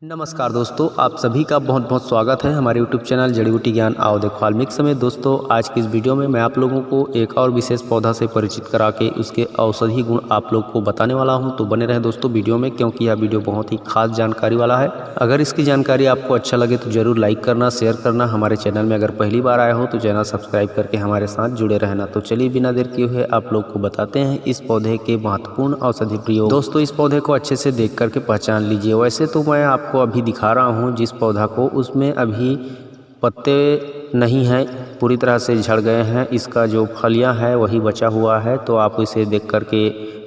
नमस्कार दोस्तों, आप सभी का बहुत बहुत स्वागत है हमारे YouTube चैनल जड़ी बूटी ज्ञान आओ देखो वाल्मीकि समय। दोस्तों, आज की इस वीडियो में मैं आप लोगों को एक और विशेष पौधा से परिचित करा के उसके औषधि गुण आप लोग को बताने वाला हूं। तो बने रहे दोस्तों वीडियो में, क्योंकि यह वीडियो बहुत ही खास जानकारी वाला है। अगर इसकी जानकारी आपको अच्छा लगे तो जरूर लाइक करना, शेयर करना। हमारे चैनल में अगर पहली बार आए हो तो चैनल सब्सक्राइब करके हमारे साथ जुड़े रहना। तो चलिए बिना देर किए हुए आप लोग को बताते हैं इस पौधे के महत्वपूर्ण औषधि प्रयोग। दोस्तों, इस पौधे को अच्छे से देख करके पहचान लीजिए। वैसे तो मैं आपको अभी दिखा रहा हूँ जिस पौधा को, उसमें अभी पत्ते नहीं हैं, पूरी तरह से झड़ गए हैं। इसका जो फलियां है वही बचा हुआ है। तो आप इसे देख करके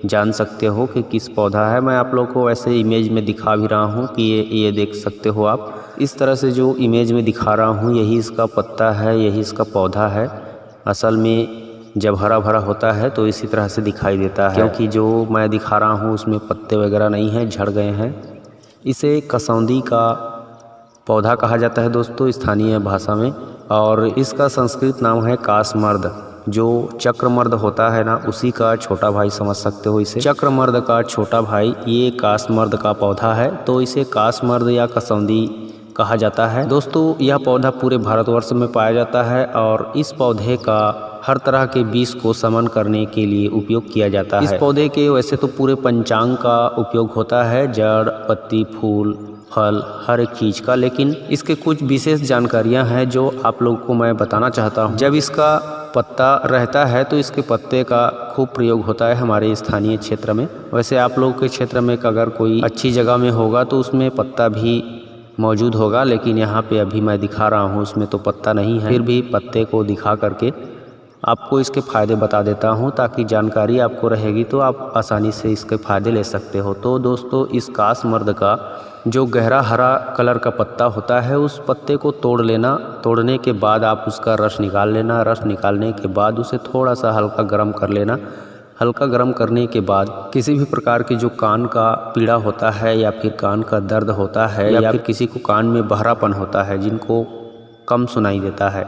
जान सकते हो कि किस पौधा है। मैं आप लोग को ऐसे इमेज में दिखा भी रहा हूँ कि ये देख सकते हो आप। इस तरह से जो इमेज में दिखा रहा हूँ यही इसका पत्ता है, यही इसका पौधा है। असल में जब हरा भरा होता है तो इसी तरह से दिखाई देता है, क्योंकि जो मैं दिखा रहा हूँ उसमें पत्ते वगैरह नहीं हैं, झड़ गए हैं। इसे कसौंदी का पौधा कहा जाता है दोस्तों स्थानीय भाषा में, और इसका संस्कृत नाम है कासमर्द। जो चक्रमर्द होता है ना, उसी का छोटा भाई समझ सकते हो इसे। चक्रमर्द का छोटा भाई ये कासमर्द का पौधा है, तो इसे कासमर्द या कसौंदी कहा जाता है। दोस्तों, यह पौधा पूरे भारतवर्ष में पाया जाता है और इस पौधे का हर तरह के विष को शमन करने के लिए उपयोग किया जाता है। इस पौधे के वैसे तो पूरे पंचांग का उपयोग होता है, जड़, पत्ती, फूल, फल, हर एक चीज का। लेकिन इसके कुछ विशेष जानकारियां हैं जो आप लोगों को मैं बताना चाहता हूं। जब इसका पत्ता रहता है तो इसके पत्ते का खूब प्रयोग होता है हमारे स्थानीय क्षेत्र में। वैसे आप लोगों के क्षेत्र में अगर कोई अच्छी जगह में होगा तो उसमें पत्ता भी मौजूद होगा, लेकिन यहाँ पे अभी मैं दिखा रहा हूँ उसमें तो पत्ता नहीं है। फिर भी पत्ते को दिखा करके आपको इसके फ़ायदे बता देता हूँ, ताकि जानकारी आपको रहेगी तो आप आसानी से इसके फ़ायदे ले सकते हो। तो दोस्तों, इस कासमर्द का जो गहरा हरा कलर का पत्ता होता है उस पत्ते को तोड़ लेना। तोड़ने के बाद आप उसका रस निकाल लेना। रस निकालने के बाद उसे थोड़ा सा हल्का गर्म कर लेना। हल्का गर्म करने के बाद किसी भी प्रकार की जो कान का पीड़ा होता है या फिर कान का दर्द होता है या फिर किसी को कान में बहरापन होता है, जिनको कम सुनाई देता है,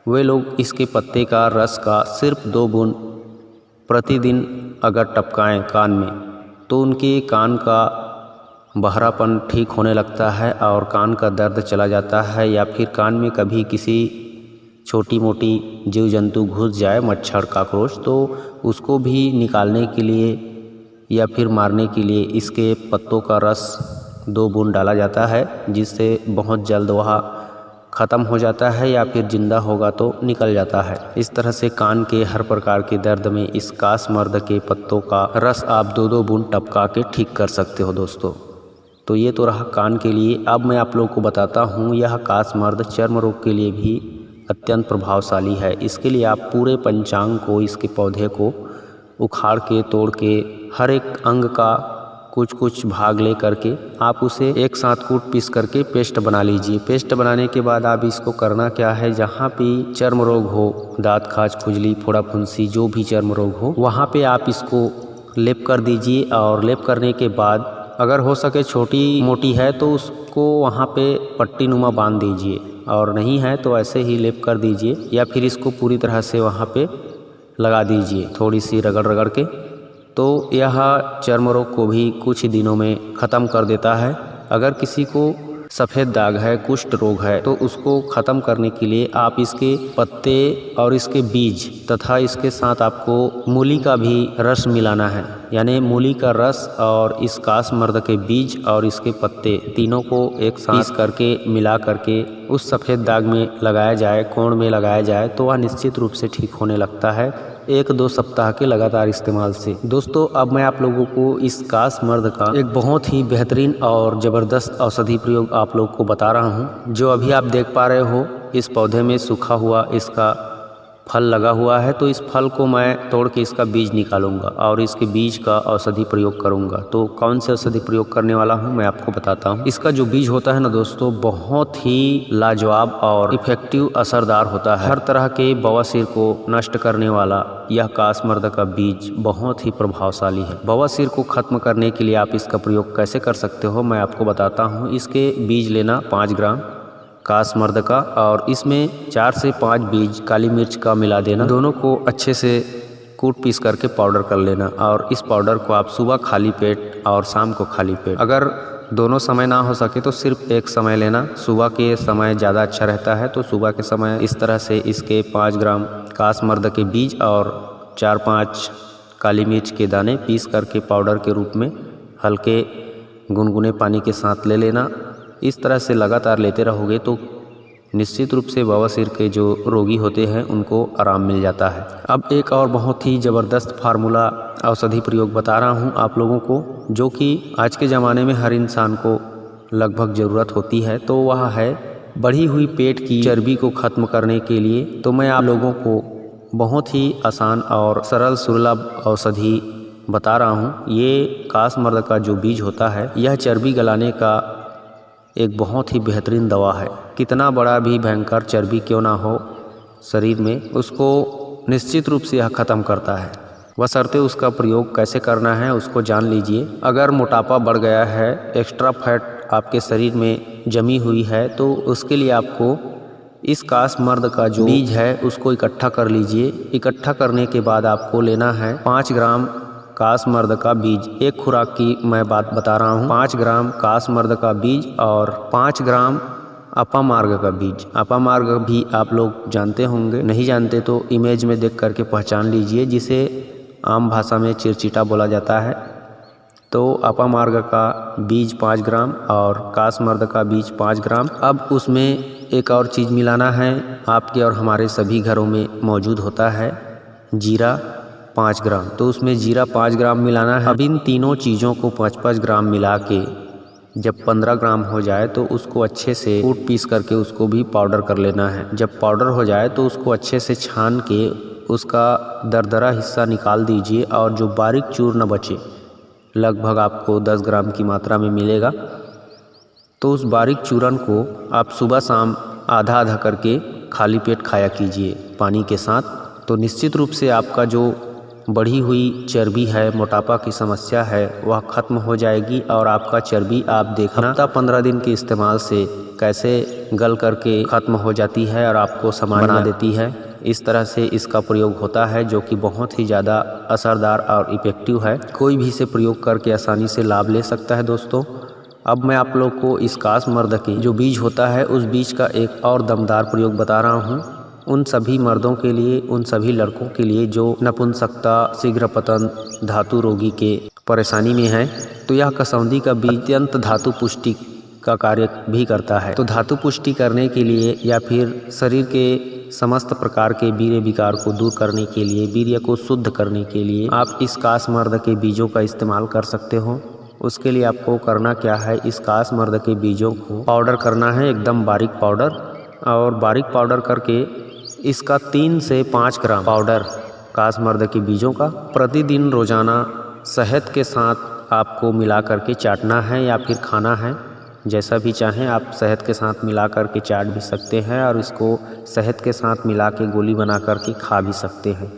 वे लोग इसके पत्ते का रस का सिर्फ 2 बूंद प्रतिदिन अगर टपकाएं कान में, तो उनके कान का बहरापन ठीक होने लगता है और कान का दर्द चला जाता है। या फिर कान में कभी किसी छोटी मोटी जीव जंतु घुस जाए, मच्छर, काकरोच, तो उसको भी निकालने के लिए या फिर मारने के लिए इसके पत्तों का रस 2 बूंद डाला जाता है, जिससे बहुत जल्द वह ख़त्म हो जाता है या फिर जिंदा होगा तो निकल जाता है। इस तरह से कान के हर प्रकार के दर्द में इस कासमर्द के पत्तों का रस आप 2-2 बूंद टपका के ठीक कर सकते हो दोस्तों। तो ये तो रहा कान के लिए। अब मैं आप लोगों को बताता हूँ, यह कासमर्द चर्म रोग के लिए भी अत्यंत प्रभावशाली है। इसके लिए आप पूरे पंचांग को, इसके पौधे को उखाड़ के, तोड़ के, हर एक अंग का कुछ कुछ भाग ले करके आप उसे एक साथ कूट पीस करके पेस्ट बना लीजिए। पेस्ट बनाने के बाद आप इसको करना क्या है, जहाँ भी चर्म रोग हो, दांत खाज, खुजली, फोड़ा फुंसी, जो भी चर्म रोग हो, वहाँ पे आप इसको लेप कर दीजिए। और लेप करने के बाद अगर हो सके छोटी मोटी है तो उसको वहाँ पे पट्टी नुमा बांध दीजिए, और नहीं है तो ऐसे ही लेप कर दीजिए, या फिर इसको पूरी तरह से वहाँ पे लगा दीजिए थोड़ी सी रगड़ रगड़ के। तो यह चर्म रोग को भी कुछ ही दिनों में ख़त्म कर देता है। अगर किसी को सफ़ेद दाग है, कुष्ठ रोग है, तो उसको ख़त्म करने के लिए आप इसके पत्ते और इसके बीज तथा इसके साथ आपको मूली का भी रस मिलाना है। यानी मूली का रस और इस कासमर्द के बीज और इसके पत्ते तीनों को एक साथ करके मिला करके उस सफ़ेद दाग में लगाया जाए, कोण में लगाया जाए, तो वह निश्चित रूप से ठीक होने लगता है 1-2 सप्ताह के लगातार इस्तेमाल से। दोस्तों, अब मैं आप लोगों को इस कासमर्द का एक बहुत ही बेहतरीन और ज़बरदस्त औषधि प्रयोग आप लोग को बता रहा हूँ। जो अभी आप देख पा रहे हो, इस पौधे में सूखा हुआ इसका फल लगा हुआ है। तो इस फल को मैं तोड़ के इसका बीज निकालूंगा और इसके बीज का औषधि प्रयोग करूंगा। तो कौन से औषधि प्रयोग करने वाला हूं मैं आपको बताता हूं। इसका जो बीज होता है ना दोस्तों, बहुत ही लाजवाब और इफेक्टिव, असरदार होता है। हर तरह के बवासीर को नष्ट करने वाला यह कासमर्द का बीज बहुत ही प्रभावशाली है। बवासीर को खत्म करने के लिए आप इसका प्रयोग कैसे कर सकते हो मैं आपको बताता हूँ। इसके बीज लेना 5 ग्राम कासमर्द का, और इसमें 4 से 5 बीज काली मिर्च का मिला देना। दोनों को अच्छे से कूट पीस करके पाउडर कर लेना, और इस पाउडर को आप सुबह खाली पेट और शाम को खाली पेट, अगर दोनों समय ना हो सके तो सिर्फ एक समय लेना। सुबह के समय ज़्यादा अच्छा रहता है, तो सुबह के समय इस तरह से इसके 5 ग्राम कासमर्द के बीज और 4-5 काली मिर्च के दाने पीस करके पाउडर के रूप में हल्के गुनगुने पानी के साथ ले लेना। इस तरह से लगातार लेते रहोगे तो निश्चित रूप से बवासीर के जो रोगी होते हैं उनको आराम मिल जाता है। अब एक और बहुत ही ज़बरदस्त फार्मूला औषधि प्रयोग बता रहा हूँ आप लोगों को, जो कि आज के ज़माने में हर इंसान को लगभग ज़रूरत होती है। तो वह है बढ़ी हुई पेट की चर्बी को ख़त्म करने के लिए। तो मैं आप लोगों को बहुत ही आसान और सरल सुलभ औषधि बता रहा हूँ। ये कासमर्द का जो बीज होता है यह चर्बी गलाने का एक बहुत ही बेहतरीन दवा है। कितना बड़ा भी भयंकर चर्बी क्यों ना हो शरीर में, उसको निश्चित रूप से यह ख़त्म करता है। बशर्ते उसका प्रयोग कैसे करना है उसको जान लीजिए। अगर मोटापा बढ़ गया है, एक्स्ट्रा फैट आपके शरीर में जमी हुई है, तो उसके लिए आपको इस कासमर्द का जो बीज है उसको इकट्ठा कर लीजिए। इकट्ठा करने के बाद आपको लेना है 5 ग्राम कासमर्द का बीज। एक खुराक की मैं बात बता रहा हूँ। 5 ग्राम कासमर्द का बीज और 5 ग्राम अपामार्ग का बीज। अपामार्ग भी आप लोग जानते होंगे, नहीं जानते तो इमेज में देख करके पहचान लीजिए, जिसे आम भाषा में चिरचिटा बोला जाता है। तो अपामार्ग का बीज 5 ग्राम और कासमर्द का बीज 5 ग्राम। अब उसमें एक और चीज़ मिलाना है, आपके और हमारे सभी घरों में मौजूद होता है जीरा 5 ग्राम। तो उसमें जीरा 5 ग्राम मिलाना है। अब इन तीनों चीज़ों को 5-5 ग्राम मिला के जब 15 ग्राम हो जाए तो उसको अच्छे से कूट पीस करके उसको भी पाउडर कर लेना है। जब पाउडर हो जाए तो उसको अच्छे से छान के उसका दरदरा हिस्सा निकाल दीजिए और जो बारीक चूर्ण बचे, लगभग आपको 10 ग्राम की मात्रा में मिलेगा। तो उस बारीक चूर्ण को आप सुबह शाम आधा आधा करके खाली पेट खाया कीजिए पानी के साथ। तो निश्चित रूप से आपका जो बढ़ी हुई चर्बी है, मोटापा की समस्या है, वह ख़त्म हो जाएगी और आपका चर्बी आप देखना हफ्ता 15 दिन के इस्तेमाल से कैसे गल करके ख़त्म हो जाती है और आपको सामान्य बना देती है। इस तरह से इसका प्रयोग होता है, जो कि बहुत ही ज़्यादा असरदार और इफ़ेक्टिव है। कोई भी इसे प्रयोग करके आसानी से लाभ ले सकता है दोस्तों। अब मैं आप लोग को इस कासमर्द के जो बीज होता है उस बीज का एक और दमदार प्रयोग बता रहा हूँ। उन सभी मर्दों के लिए, उन सभी लड़कों के लिए जो नपुंसकता, शीघ्र पतन, धातु रोगी के परेशानी में है। तो यह कसौंधी का बीज अत्यंत धातु पुष्टि का कार्य भी करता है। तो धातु पुष्टि करने के लिए या फिर शरीर के समस्त प्रकार के वीर्य विकार को दूर करने के लिए, वीर्य को शुद्ध करने के लिए आप इस कासमर्द के बीजों का इस्तेमाल कर सकते हो। उसके लिए आपको करना क्या है, इस कासमर्द के बीजों को पाउडर करना है, एकदम बारीक पाउडर। और बारीक पाउडर करके इसका 3 से 5 ग्राम पाउडर कासमर्द के बीजों का प्रतिदिन रोजाना शहद के साथ आपको मिला करके चाटना है या फिर खाना है। जैसा भी चाहें आप शहद के साथ मिला करके चाट भी सकते हैं और इसको शहद के साथ मिला के गोली बना करके खा भी सकते हैं।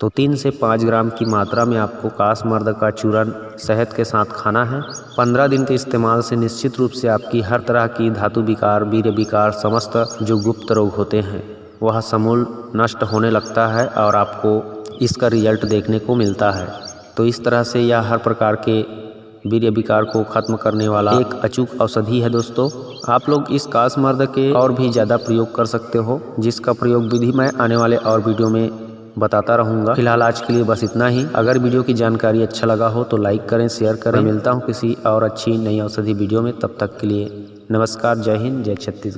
तो 3 से 5 ग्राम की मात्रा में आपको कासमर्द का चूर्ण शहद के साथ खाना है। 15 दिन के इस्तेमाल से निश्चित रूप से आपकी हर तरह की धातु विकार, वीर्य विकार, समस्त जो गुप्त रोग होते हैं वह समूल नष्ट होने लगता है और आपको इसका रिजल्ट देखने को मिलता है। तो इस तरह से यह हर प्रकार के वीर्य विकार को ख़त्म करने वाला एक अचूक औषधि है दोस्तों। आप लोग इस कासमर्द के और भी ज़्यादा प्रयोग कर सकते हो, जिसका प्रयोग विधि मैं आने वाले और वीडियो में बताता रहूँगा। फिलहाल आज के लिए बस इतना ही। अगर वीडियो की जानकारी अच्छा लगा हो तो लाइक करें, शेयर करें। मिलता हूँ किसी और अच्छी नई औषधि वीडियो में, तब तक के लिए नमस्कार, जय हिंद, जय छत्तीसगढ़।